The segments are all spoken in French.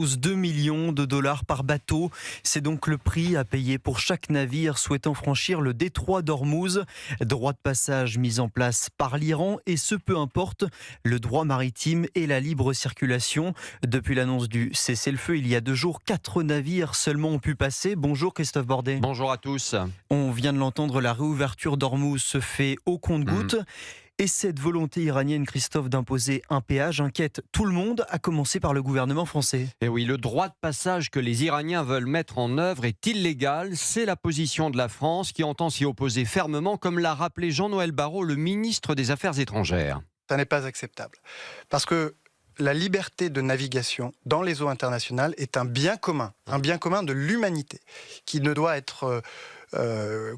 2 millions de dollars par bateau. C'est donc le prix à payer pour chaque navire souhaitant franchir le détroit d'Ormuz. Droit de passage mis en place par l'Iran et ce peu importe le droit maritime et la libre circulation. Depuis l'annonce du cessez-le-feu il y a 2 jours, 4 navires seulement ont pu passer. Bonjour Christophe Bordet. Bonjour à tous. On vient de l'entendre, la réouverture d'Ormuz se fait au compte-gouttes. Et cette volonté iranienne, Christophe, d'imposer un péage inquiète tout le monde, à commencer par le gouvernement français. Et oui, le droit de passage que les Iraniens veulent mettre en œuvre est illégal. C'est la position de la France qui entend s'y opposer fermement, comme l'a rappelé Jean-Noël Barrot, le ministre des Affaires étrangères. Ça n'est pas acceptable. Parce que la liberté de navigation dans les eaux internationales est un bien commun de l'humanité, qui ne doit être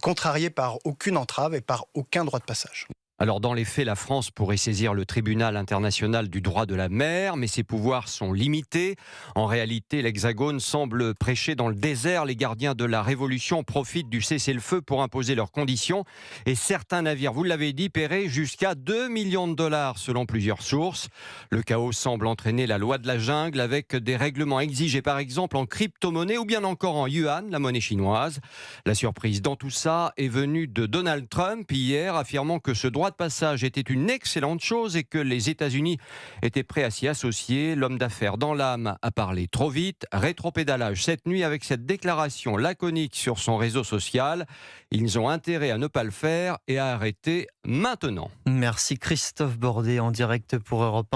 contrarié par aucune entrave et par aucun droit de passage. Alors dans les faits, la France pourrait saisir le tribunal international du droit de la mer, mais ses pouvoirs sont limités. En réalité, l'Hexagone semble prêcher dans le désert. Les gardiens de la Révolution profitent du cessez-le-feu pour imposer leurs conditions. Et certains navires, vous l'avez dit, paieraient jusqu'à 2 millions de dollars selon plusieurs sources. Le chaos semble entraîner la loi de la jungle avec des règlements exigés par exemple en crypto-monnaie ou bien encore en yuan, la monnaie chinoise. La surprise dans tout ça est venue de Donald Trump hier, affirmant que ce droit de passage était une excellente chose et que les États-Unis étaient prêts à s'y associer. L'homme d'affaires dans l'âme a parlé trop vite. Rétropédalage cette nuit avec cette déclaration laconique sur son réseau social. Ils ont intérêt à ne pas le faire et à arrêter maintenant. Merci Christophe Bordet en direct pour Europe 1.